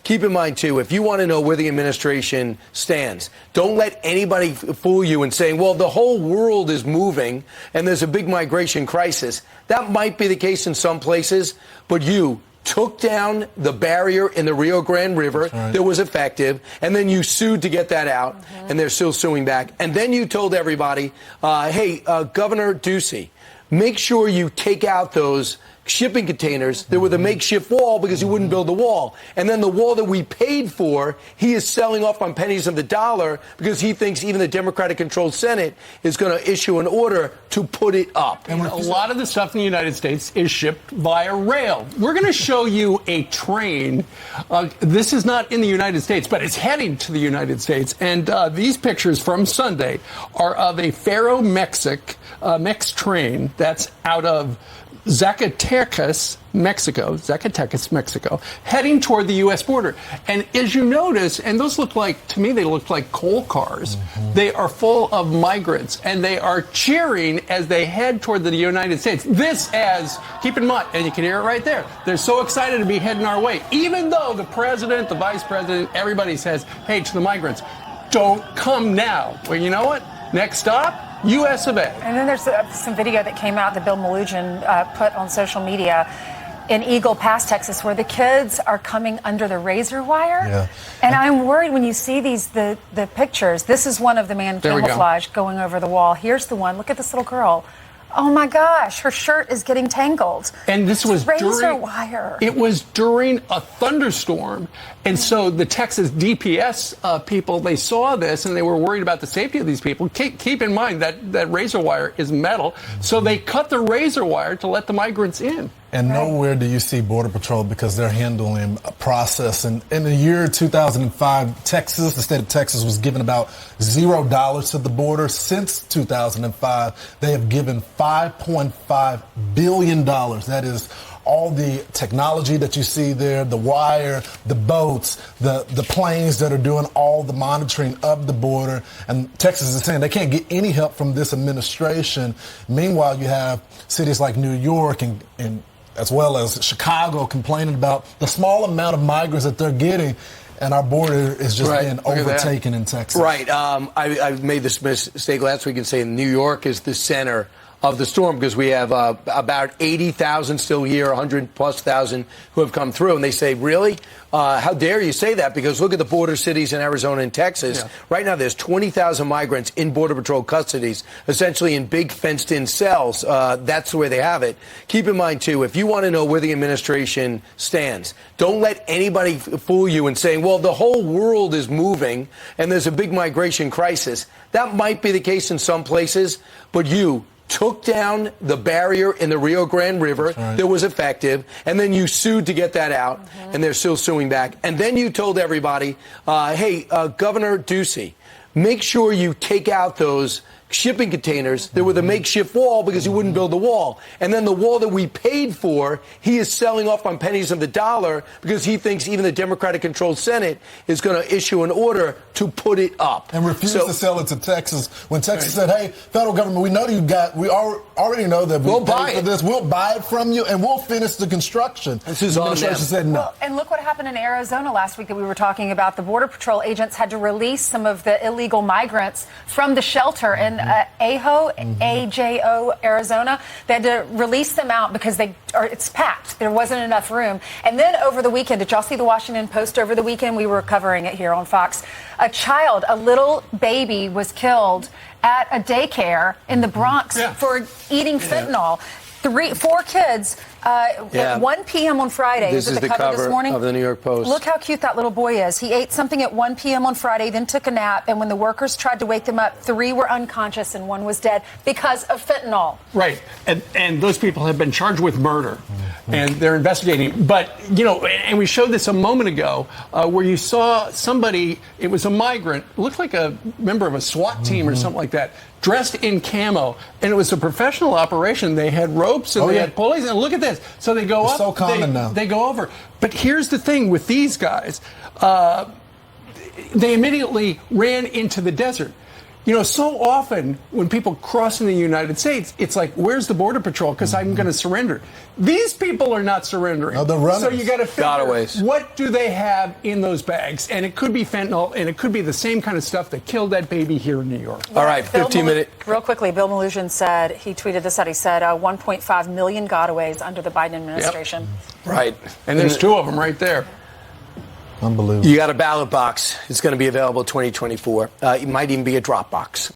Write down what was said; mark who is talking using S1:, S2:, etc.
S1: Keep in mind, too, if you want to know where the administration stands, don't let anybody fool you in saying, well, the whole world is moving and there's a big migration crisis. That might be the case in some places, but you took down the barrier in the Rio Grande River that was effective, and then you sued to get that out, and they're still suing back. And then you told everybody, hey, Governor Doocy, make sure you take out those shipping containers that were the makeshift wall because you wouldn't build the wall. And then the wall that we paid for, he is selling off on pennies of the dollar because he thinks even the Democratic-controlled Senate is going to issue an order to put it up.
S2: And a lot of the stuff in the United States is shipped via rail. We're going to show you a train. This is not in the United States, but it's heading to the United States. And these pictures from Sunday are of a Mex train that's out of Zacatecas, Mexico, heading toward the U.S. border. And as you notice, and those look like, to me, they look like coal cars. They are full of migrants, and they are cheering as they head toward the United States. This as, keep in mind, and you can hear it right there, they're so excited to be heading our way, even though the president, the vice president, everybody says, hey, to the migrants, don't come now. Well, you know what? Next stop, U.S. of A.
S3: And then there's some video that came out that Bill Melugin put on social media in Eagle Pass, Texas, where the kids are coming under the razor wire. Yeah. And I'm worried when you see the pictures. This is one of the man camouflage going over the wall. Here's the one. Look at this little girl. Oh my gosh, her shirt is getting tangled.
S2: And this was
S3: razor wire.
S2: It was during a thunderstorm. And so the Texas DPS people, they saw this and they were worried about the safety of these people. Keep in mind that razor wire is metal. So they cut the razor wire to let the migrants in.
S4: And nowhere do you see Border Patrol because they're handling a process. And in the year 2005, the state of Texas was given about $0 to the border. Since 2005, they have given $5.5 billion. That is all the technology that you see there, the wire, the boats, the planes that are doing all the monitoring of the border. And Texas is saying they can't get any help from this administration. Meanwhile, you have cities like New York and as well as Chicago complaining about the small amount of migrants that they're getting. And our border is just being overtaken in Texas.
S1: Right. I made this mistake last week in saying New York is the center of the storm because we have about 80,000 still here, 100,000+ who have come through. And they say, really? How dare you say that? Because look at the border cities in Arizona and Texas. Yeah. Right now, there's 20,000 migrants in Border Patrol custodies, essentially in big fenced-in cells. That's the way they have it. Keep in mind, too, if you want to know where the administration stands, don't let anybody fool you in saying, well, the whole world is moving and there's a big migration crisis. That might be the case in some places, but you took down the barrier in the Rio Grande River that was effective, and then you sued to get that out, and they're still suing back. And then you told everybody, hey, Governor Doocy, make sure you take out those shipping containers that were the makeshift wall because he wouldn't build the wall. And then the wall that we paid for, he is selling off on pennies of the dollar because he thinks even the Democratic-controlled Senate is going to issue an order to put it up.
S4: And refuse to sell it to Texas. When Texas said, hey, federal government, we know we already know that we'll buy for this. We'll buy it from you and we'll finish the construction.
S1: This is on them.
S4: Said no.
S3: Well, and look what happened in Arizona last week that we were talking about. The Border Patrol agents had to release some of the illegal migrants from the shelter in AJO, Arizona. They had to release them out because it's packed. There wasn't enough room. And then over the weekend, did y'all see the Washington Post over the weekend? We were covering it here on Fox. A little baby was killed at a daycare in the Bronx for eating fentanyl. 4 kids at 1 p.m. on Friday.
S1: This is the cover
S3: this morning
S1: of the New York Post.
S3: Look how cute that little boy is. He ate something at 1 p.m. on Friday, then took a nap, and when the workers tried to wake them up, 3 were unconscious and 1 was dead because of fentanyl.
S2: Right. And those people have been charged with murder, and they're investigating. But, and we showed this a moment ago where you saw somebody, it was a migrant, looked like a member of a SWAT team or something like that, dressed in camo, and it was a professional operation. They had ropes and they had pulleys, and look at this. So they go up,
S4: so common now.
S2: They go over. But here's the thing with these guys. They immediately ran into the desert. So often when people cross in the United States, it's like, where's the Border Patrol? Because I'm going to surrender. These people are not surrendering.
S4: No, they're running.
S2: So you got to figure
S1: Gotaways.
S2: what do they have in those bags? And it could be fentanyl, and it could be the same kind of stuff that killed that baby here in New York.
S1: All right, 15-minute.
S3: Real quickly, Bill Maloogian said, he tweeted this out, he said 1.5 million gotaways under the Biden administration.
S1: Right.
S2: And there's two of them right there.
S4: Unbelievable.
S1: You got a ballot box. It's going to be available 2024. It might even be a drop box.